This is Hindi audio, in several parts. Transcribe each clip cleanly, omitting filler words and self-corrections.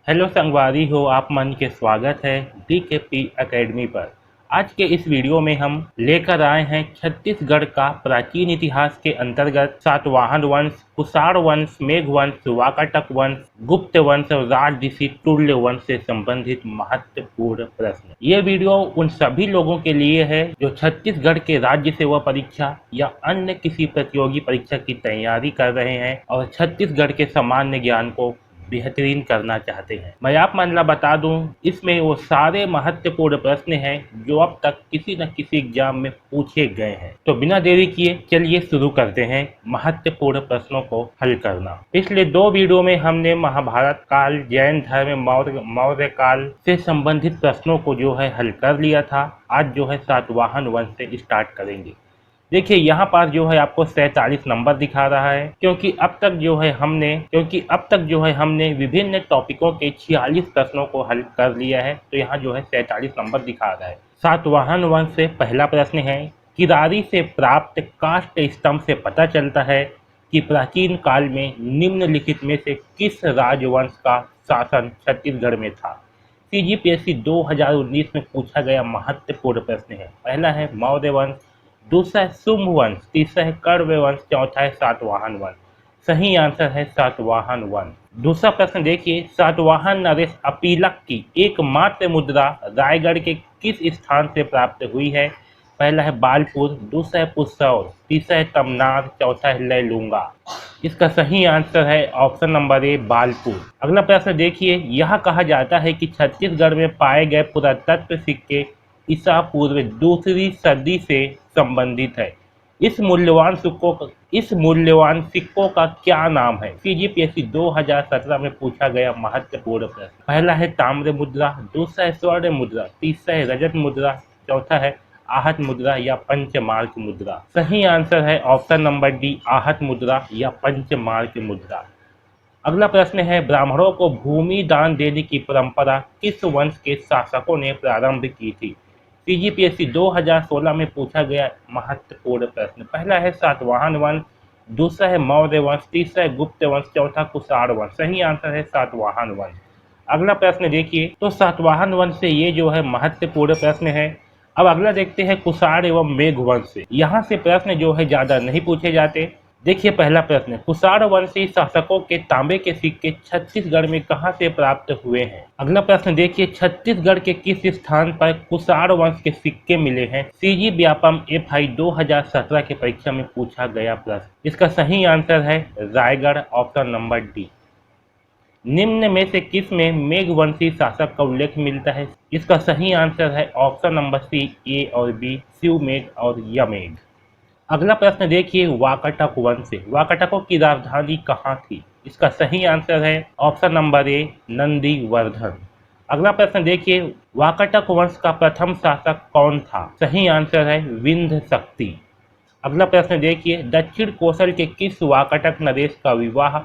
हेलो संगवारी हो, आप मन के स्वागत है DKP एकेडमी पर। आज के इस वीडियो में हम लेकर आए हैं छत्तीसगढ़ का प्राचीन इतिहास के अंतर्गत सातवाहन वंश, कुषाण वंश, मेघ वंश, वाकाटक वंश, गुप्त वंश और राजऋषि तुल्य वंश से संबंधित महत्वपूर्ण प्रश्न। ये वीडियो उन सभी लोगों के लिए है जो छत्तीसगढ़ के राज्य सेवा परीक्षा या अन्य किसी प्रतियोगी परीक्षा की तैयारी कर रहे हैं और छत्तीसगढ़ के सामान्य ज्ञान को बेहतरीन करना चाहते हैं। मैं आप मामला बता दूं, इसमें वो सारे महत्वपूर्ण प्रश्न हैं जो अब तक किसी न किसी एग्जाम में पूछे गए हैं। तो बिना देरी किए चलिए शुरू करते हैं महत्वपूर्ण प्रश्नों को हल करना। पिछले दो वीडियो में हमने महाभारत काल, जैन धर्म, मौर्य काल से संबंधित प्रश्नों को जो है हल कर लिया था। आज जो है सातवाहन वंश से स्टार्ट करेंगे। देखिए यहाँ पर जो है आपको 47 नंबर दिखा रहा है, क्योंकि अब तक जो है हमने विभिन्न टॉपिकों के 46 प्रश्नों को हल कर लिया है। तो यहाँ जो है 47 नंबर दिखा रहा है। सातवाहन वंश से पहला प्रश्न है, किरारी से प्राप्त काष्ठ स्तंभ से पता चलता है कि प्राचीन काल में निम्नलिखित में से किस राजवंश का शासन छत्तीसगढ़ में था। CGPSC 2019 में पूछा गया महत्वपूर्ण प्रश्न है। पहला है मौर्य वंश, दूसरा है शुंभ वंश, तीसरा है कण्व वंश, चौथा है सातवाहन वंश। सही आंसर है सातवाहन वंश। दूसरा प्रश्न देखिए, सातवाहन नरेश अपीलक की एकमात्र मुद्रा रायगढ़ के किस स्थान से प्राप्त हुई है। पहला है बालपुर, दूसरा है पुसौर, तीसरा है तमनार, चौथा है लैलूंगा। इसका सही आंसर है ऑप्शन नंबर ए बालपुर। अगला प्रश्न देखिए, यह कहा जाता है कि छत्तीसगढ़ में पाए गए पुरातत्व सिक्के ईसा पूर्व दूसरी सदी से संबंधित है। इस मूल्यवान सिक्कों का क्या नाम है। CGPSC 2017 में पूछा गया महत्वपूर्ण प्रश्न। पहला है ताम्र मुद्रा, दूसरा है स्वर्ण मुद्रा, तीसरा है रजत मुद्रा, चौथा है आहत मुद्रा या पंचमार्क मुद्रा। सही आंसर है ऑप्शन नंबर डी आहत मुद्रा या पंचमार्क मुद्रा। अगला प्रश्न है, ब्राह्मणों को भूमि दान देने की परंपरा किस वंश के शासकों ने प्रारंभ की थी। CGPSC 2016 में पूछा गया महत्वपूर्ण प्रश्न। पहला है सातवाहन वंश, दूसरा है मौर्य वंश, तीसरा है गुप्त वंश, चौथा कुषाण वंश। सही आंसर है सातवाहन वंश। अगला प्रश्न देखिए, तो सातवाहन वंश से ये जो है महत्वपूर्ण प्रश्न है। अब अगला देखते हैं कुषाण एवं मेघ वंश से। यहाँ से प्रश्न जो है ज्यादा नहीं पूछे जाते। देखिए पहला प्रश्न, कुषाण वंशी शासकों के तांबे के सिक्के छत्तीसगढ़ में कहां से प्राप्त हुए हैं। अगला प्रश्न देखिए, छत्तीसगढ़ के किस स्थान पर कुषाण वंश के सिक्के मिले हैं। CG व्यापम FI 2017 के परीक्षा में पूछा गया प्रश्न। इसका सही आंसर है रायगढ़, ऑप्शन नंबर डी। निम्न में से किस में मेघवंशी शासक का उल्लेख मिलता है। इसका सही आंसर है ऑप्शन नंबर सी, ए और बी, शिवमेघ और यमेघ। अगला प्रश्न देखिए, वाकाटक वंश से वाकाटकों की राजधानी कहाँ थी। इसका सही आंसर है ऑप्शन नंबर ए, नंदीवर्धन। अगला प्रश्न देखिए, वाकाटक वंश का प्रथम शासक कौन था। सही आंसर है विंध्य शक्ति। अगला प्रश्न देखिए, दक्षिण कोसल के किस वाकाटक नरेश का विवाह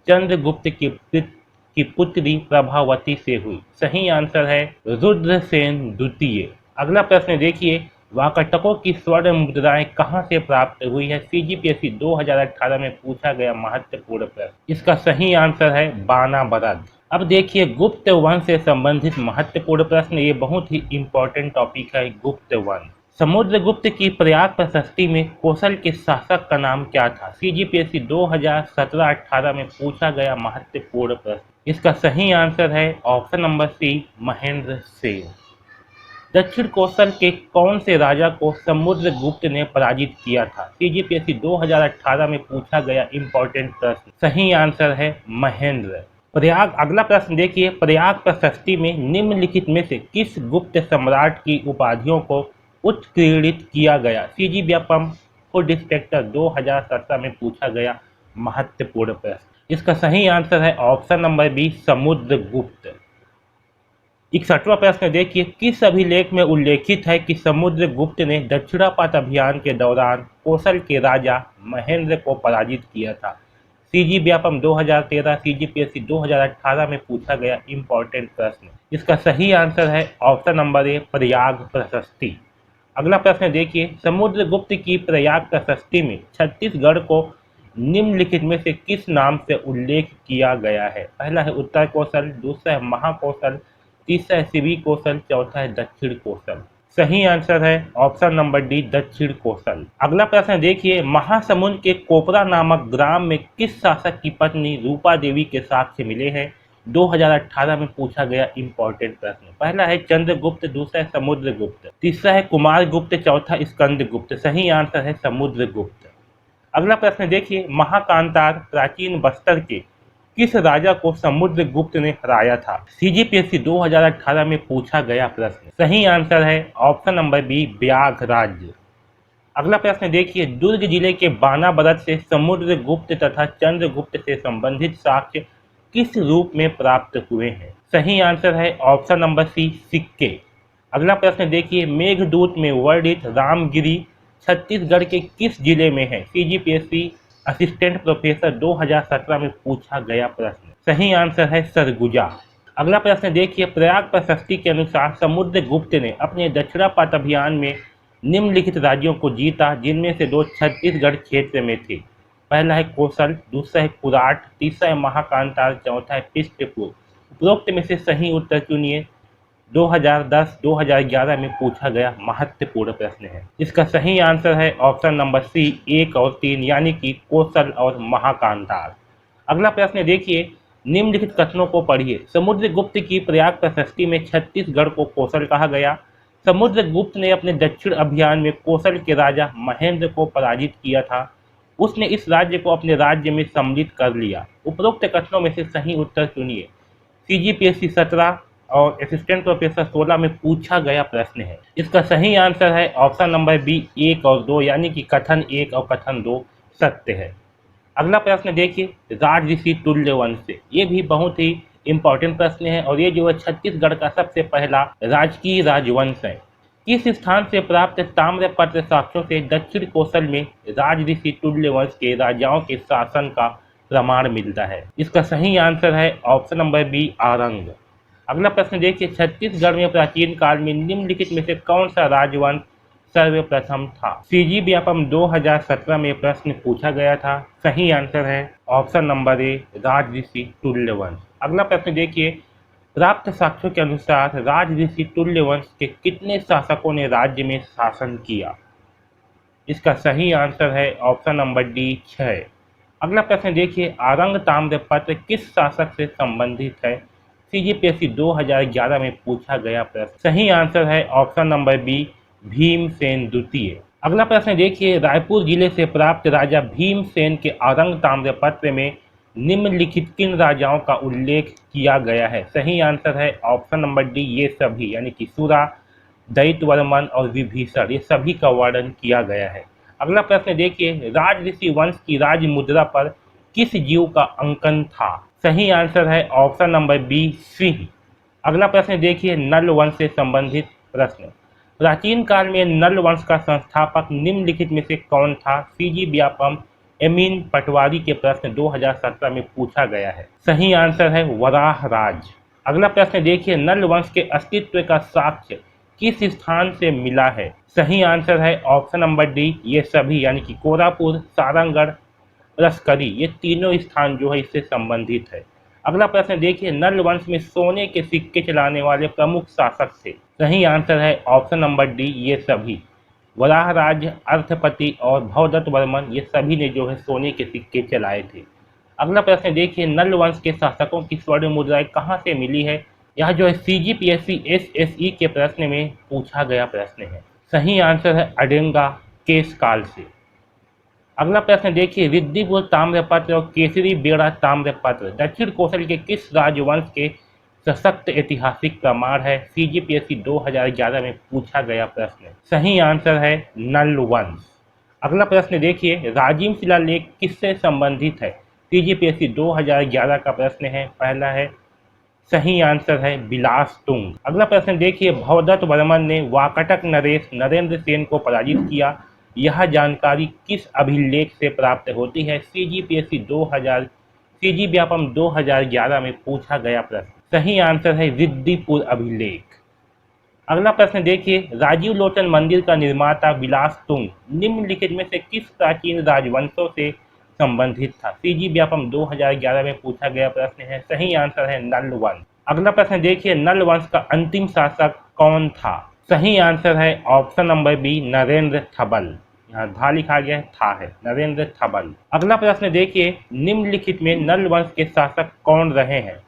चंद्रगुप्त की पुत्री प्रभावती से हुई। सही आंसर है रुद्रसेन द्वितीय। अगला प्रश्न देखिए, वाकाटकों की स्वर्ण मुद्राएं कहां से प्राप्त हुई है। CGPSC 2018 में पूछा गया महत्वपूर्ण प्रश्न। इसका सही आंसर है बानाबरद। अब देखिए गुप्त वंश से संबंधित महत्वपूर्ण प्रश्न। ये बहुत ही इंपॉर्टेंट टॉपिक है गुप्त वंश। समुद्रगुप्त की प्रयाग प्रशस्ति में कौशल के शासक का नाम क्या था। CGPSC 2017-18 में पूछा गया महत्वपूर्ण प्रश्न। इसका सही आंसर है option number C, Mahendra Sen. दक्षिण कौशल के कौन से राजा को समुद्रगुप्त ने पराजित किया था। CGPSC 2018 में पूछा गया इंपॉर्टेंट प्रश्न। सही आंसर है महेंद्र। प्रयाग। अगला प्रश्न देखिए, प्रयाग प्रशस्ति में निम्नलिखित में से किस गुप्त सम्राट की उपाधियों को उत्कीर्णित किया गया। CG व्यापम फूड इंस्पेक्टर 2017 में पूछा गया महत्वपूर्ण प्रश्न। इसका सही आंसर है ऑप्शन नंबर बी, समुद्रगुप्त। 61वां प्रश्न देखिए, किस अभिलेख में उल्लेखित है कि समुद्रगुप्त ने दक्षिणापथ अभियान के दौरान कौशल के राजा महेंद्र को पराजित किया था। CG व्यापम 2013, CGPSC 2018 में पूछा गया इंपॉर्टेंट प्रश्न। इसका सही आंसर है ऑप्शन नंबर ए, प्रयाग प्रशस्ति। अगला प्रश्न देखिए, समुद्रगुप्त की प्रयाग प्रशस्ति में छत्तीसगढ़ को निम्नलिखित में से किस नाम से उल्लेख किया गया है? पहला है उत्तर कौशल, दूसरा है महाकौशल, तीसरा है सिवी कौशल, चौथा है दक्षिण कौशल। सही आंसर है ऑप्शन नंबर डी, दक्षिण कौशल। अगला प्रश्न देखिए, महासमुंद के कोपरा नामक ग्राम में किस शासक की पत्नी रूपा देवी के साक्ष्य मिले हैं? 2018 में पूछा गया इंपॉर्टेंट प्रश्न। पहला है चंद्रगुप्त, दूसरा है समुद्रगुप्त, तीसरा है कुमारगुप्त, चौथा स्कंदगुप्त। सही आंसर है समुद्रगुप्त। अगला प्रश्न देखिए, महाकांतार प्राचीन बस्तर के किस राजा को समुद्रगुप्त ने हराया था? सीजीपीएससी 2018 में पूछा गया प्रश्न। सही आंसर है ऑप्शन नंबर बी, व्याघ्रराज। अगला प्रश्न देखिए, दुर्ग जिले के बानाबरत से समुद्रगुप्त तथा चंद्रगुप्त से संबंधित साक्ष्य किस रूप में प्राप्त हुए हैं? सही आंसर है ऑप्शन नंबर सी, सिक्के। अगला प्रश्न देखिए, मेघदूत में वर्णित रामगिरी छत्तीसगढ़ के किस जिले में है? सीजीपीएससी असिस्टेंट प्रोफेसर 2017 में पूछा गया प्रश्न। सही आंसर है सरगुजा। अगला प्रश्न देखिए, प्रयाग प्रशस्ति के अनुसार समुद्रगुप्त ने अपने दक्षिणापथ अभियान में निम्नलिखित राज्यों को जीता, जिनमें से दो छत्तीसगढ़ क्षेत्र में थे। पहला है कौशल, दूसरा है कुराट, तीसरा है महाकांतार, चौथा है पृष्ठपुर। उपरोक्त में से सही उत्तर चुनिए। 2010-2011 में पूछा गया महत्वपूर्ण प्रश्न है। इसका सही आंसर है ऑप्शन नंबर सी, 1 और 3, यानी कि कौशल और महाकांतार। अगला प्रश्न देखिए, निम्नलिखित कथनों को पढ़िए। समुद्रगुप्त की प्रयाग प्रशस्ति में छत्तीसगढ़ को कौशल कहा गया। समुद्रगुप्त ने अपने दक्षिण अभियान में कौशल के राजा महेंद्र को पराजित किया था। उसने इस राज्य को अपने राज्य में सम्मिलित कर लिया। उपरोक्त कथनों में से सही उत्तर चुनिए। सीजीपीएससी 17 और असिस्टेंट प्रोफेसर 16 में पूछा गया प्रश्न है। इसका सही आंसर है ऑप्शन नंबर बी, 1 और 2, यानी कि कथन 1 और कथन 2 सत्य है। अगला प्रश्न देखिए, राजऋषि तुल्यवंश से, ये भी बहुत ही इंपॉर्टेंट प्रश्न है और ये जो है छत्तीसगढ़ का सबसे पहला राजकीय राजवंश है। किस स्थान से प्राप्त ताम्रपत्र साक्ष्यों से दक्षिण कौशल में राजऋषि तुल्यवंश के राजाओं के शासन का प्रमाण मिलता है? इसका सही आंसर है ऑप्शन नंबर बी, आरंग। अगला प्रश्न देखिए, छत्तीसगढ़ में प्राचीन काल में निम्नलिखित में से कौन सा राजवंश सर्वप्रथम था? सीजी व्यापम 2017 में प्रश्न पूछा गया था। सही आंसर है ऑप्शन नंबर ए, राजऋषि तुल्यवंश। अगला प्रश्न देखिए, प्राप्त साक्ष्यों के अनुसार राजऋषि तुल्यवंश के कितने शासकों ने राज्य में शासन किया? इसका सही आंसर है ऑप्शन नंबर डी, 6। अगला प्रश्न देखिए, आरंग ताम्रपत्र किस शासक से संबंधित है? सीजीपीएससी 2011 में पूछा गया प्रश्न। सही आंसर है ऑप्शन नंबर बी, भीमसेन द्वितीय। अगला प्रश्न देखिए, रायपुर जिले से प्राप्त राजा भीमसेन के आरंग ताम्रपत्र में निम्नलिखित किन राजाओं का उल्लेख किया गया है? सही आंसर है ऑप्शन नंबर डी, ये सभी, यानी कि सुरा, दैत्यवर्मन और विभीषण, ये सभी का वर्णन किया गया है। अगला प्रश्न देखिए, राजऋषि वंश की राज मुद्रा पर किस जीव का अंकन था? सही आंसर है ऑप्शन नंबर बी, सिंह। अगला प्रश्न देखिए, नल वंश से संबंधित प्रश्न। प्राचीन काल में नल वंश का संस्थापक निम्नलिखित में से कौन था? सीजी व्यापम एमीन पटवारी के प्रश्न 2017 में पूछा गया है। सही आंसर है वराह राज। अगला प्रश्न देखिए, नल वंश के अस्तित्व का साक्ष्य किस स्थान से मिला है? सही आंसर है ऑप्शन नंबर डी, ये सभी, यानी कि कोरापुर, सारंगढ़, रसकरी, ये तीनों स्थान जो है इससे संबंधित है। अगला प्रश्न देखिए, नल वंश में सोने के सिक्के चलाने वाले प्रमुख शासक थे? सही आंसर है ऑप्शन नंबर डी, ये सभी। वराहराज, अर्थपति और भवदत्त वर्मन, ये सभी ने जो है सोने के सिक्के चलाए थे। अगला प्रश्न देखिए, नल वंश के शासकों की स्वर्ण मुद्राएं कहाँ से मिली है? यह जो है सीजीपीएससी एसएसई के प्रश्न में पूछा गया प्रश्न है। सही आंसर है अडेंगा केश काल से। अगला प्रश्न देखिए, रिद्धिपुर ताम्रपत्र और केसरी बेड़ा ताम्रपत्र दक्षिण कौशल के किस राजवंश के सशक्त ऐतिहासिक प्रमाण है? सीजीपीएससी 2011 में पूछा गया प्रश्न। सही आंसर है नल वंश। अगला प्रश्न देखिए, राजिम शिलालेख किससे संबंधित है? सीजीपीएससी 2011 का प्रश्न है। पहला है, सही आंसर है बिलास तुंग। अगला प्रश्न देखिए, भवदत्त वर्मन ने वाकटक नरेश नरेंद्र सेन को पराजित किया, यह जानकारी किस अभिलेख से प्राप्त होती है? सीजी व्यापम 2011 में पूछा गया प्रश्न। सही आंसर है रिद्धिपुर अभिलेख। अगला प्रश्न देखिए, राजीव लोचन मंदिर का निर्माता बिलास तुंग निम्नलिखित में से किस प्राचीन राजवंशों से संबंधित था। सीजी व्यापम 2011 में पूछा गया प्रश्न है। सही आंसर है नल वंश। अगला प्रश्न देखिए, नल वंश का अंतिम शासक कौन था? सही आंसर है option number B, Narendra Thabal. यहाँ धा लिखा गया है, था है, नरेंद्र थबल। अगला प्रश्न देखिए, निम्नलिखित में नल वंश के शासक कौन रहे हैं?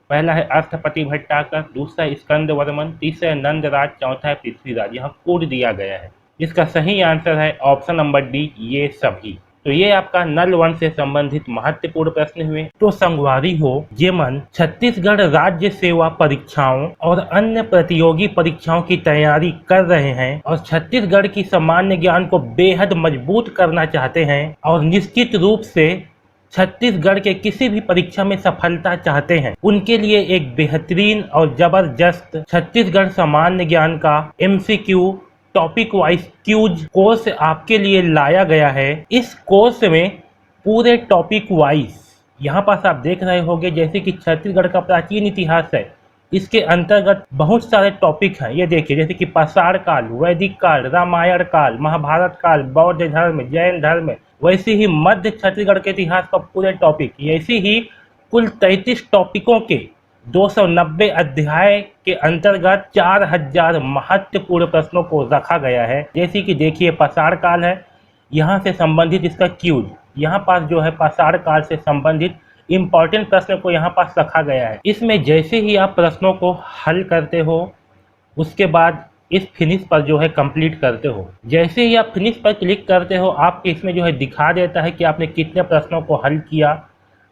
पहला है अर्थपति भट्टाकर, दूसरा स्कंद वर्मन, तीसरा है नंदराज, चौथा है पृथ्वीराज। यहाँ कोड दिया गया है। इसका सही आंसर है ऑप्शन नंबर डी, ये सभी। तो ये आपका नल वंश से संबंधित महत्वपूर्ण प्रश्न हुए। तो संगवारी हो, जेमन छत्तीसगढ़ राज्य सेवा परीक्षाओं और अन्य प्रतियोगी परीक्षाओं की तैयारी कर रहे हैं और छत्तीसगढ़ की सामान्य ज्ञान को बेहद मजबूत करना चाहते हैं और निश्चित रूप से छत्तीसगढ़ के किसी भी परीक्षा में सफलता चाहते हैं, उनके लिए एक बेहतरीन और जबरदस्त छत्तीसगढ़ सामान्य ज्ञान का MCQ topic wise quiz course आपके लिए लाया गया है। इस कोर्स में पूरे टॉपिक वाइज यहाँ पास आप देख रहे होंगे, जैसे कि छत्तीसगढ़ का प्राचीन इतिहास है, इसके अंतर्गत बहुत सारे टॉपिक हैं। ये देखिए, जैसे कि पाषाण काल, वैदिक काल, रामायण काल, महाभारत काल, बौद्ध धर्म, जैन धर्म, वैसे ही मध्य छत्तीसगढ़ के इतिहास का पूरे टॉपिक, ऐसे ही कुल 33 टॉपिकों के 290 अध्याय के अंतर्गत 4000 महत्वपूर्ण प्रश्नों को रखा गया है। जैसे कि देखिए, पाषाण काल है, यहाँ से संबंधित इसका क्यूज, यहाँ पास जो है पाषाण काल से संबंधित इम्पोर्टेंट प्रश्न को यहाँ पास रखा गया है। इसमें जैसे ही आप प्रश्नों को हल करते हो, उसके बाद इस फिनिश पर जो है कंप्लीट करते हो, जैसे ही आप फिनिश पर क्लिक करते हो, आपके इसमें जो है दिखा देता है कि आपने कितने प्रश्नों को हल किया,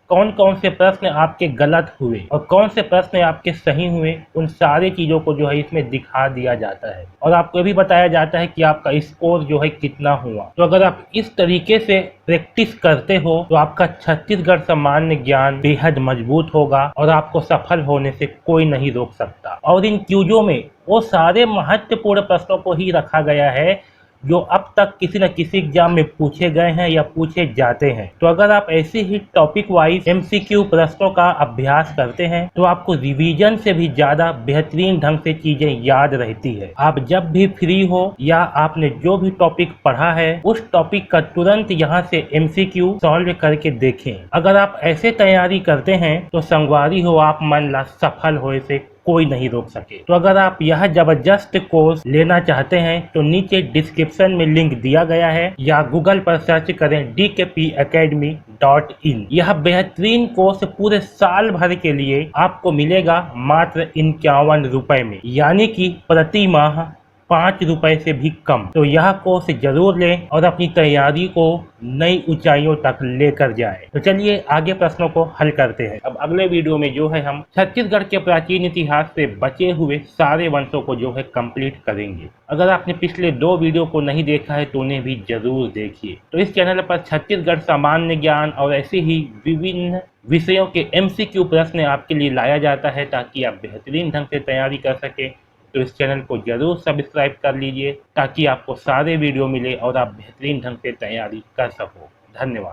कौन कौन से प्रश्न आपके गलत हुए और कौन से प्रश्न आपके सही हुए। उन सारी चीज़ों को जो है इसमें दिखा दिया जाता है और आपको ये भी बताया जाता है कि आपका स्कोर जो है कितना हुआ। तो अगर आप इस तरीके से प्रैक्टिस करते हो तो आपका छत्तीसगढ़ सामान्य ज्ञान बेहद मजबूत होगा और आपको सफल होने से कोई नहीं रोक सकता। और इन क्यूजों में वो सारे महत्वपूर्ण प्रश्नों को ही रखा गया है जो अब तक किसी न किसी एग्जाम में पूछे गए हैं या पूछे जाते हैं। तो अगर आप ऐसे ही टॉपिक वाइज MCQ प्रश्नों का अभ्यास करते हैं तो आपको रिवीजन से भी ज्यादा बेहतरीन ढंग से चीजें याद रहती है। आप जब भी फ्री हो या आपने जो भी टॉपिक पढ़ा है उस टॉपिक का तुरंत यहाँ से MCQ सॉल्व करके देखें। अगर आप ऐसे तैयारी करते हैं तो संगवारी हो, आप मन ला सफल होने से कोई नहीं रोक सके। तो अगर आप यह जबरदस्त कोर्स लेना चाहते हैं तो नीचे डिस्क्रिप्शन में लिंक दिया गया है या गूगल पर सर्च करें dkpacademy.in। यह बेहतरीन कोर्स पूरे साल भर के लिए आपको मिलेगा मात्र 51 रुपए में, यानी कि प्रति माह 5 रुपए से भी कम। तो यह कोर्स जरूर लें और अपनी तैयारी को नई ऊंचाइयों तक लेकर जाएं। तो चलिए आगे प्रश्नों को हल करते हैं। अब अगले वीडियो में जो है हम छत्तीसगढ़ के प्राचीन इतिहास से बचे हुए सारे वंशों को जो है कंप्लीट करेंगे। अगर आपने पिछले 2 वीडियो को नहीं देखा है तो उन्हें भी जरूर देखिए। तो इस चैनल पर छत्तीसगढ़ सामान्य ज्ञान और ऐसे ही विभिन्न विषयों के MCQ प्रश्न आपके लिए लाया जाता है ताकि आप बेहतरीन ढंग से तैयारी कर सके। तो इस चैनल को जरूर सब्सक्राइब कर लीजिए ताकि आपको सारे वीडियो मिले और आप बेहतरीन ढंग से तैयारी कर सको। धन्यवाद।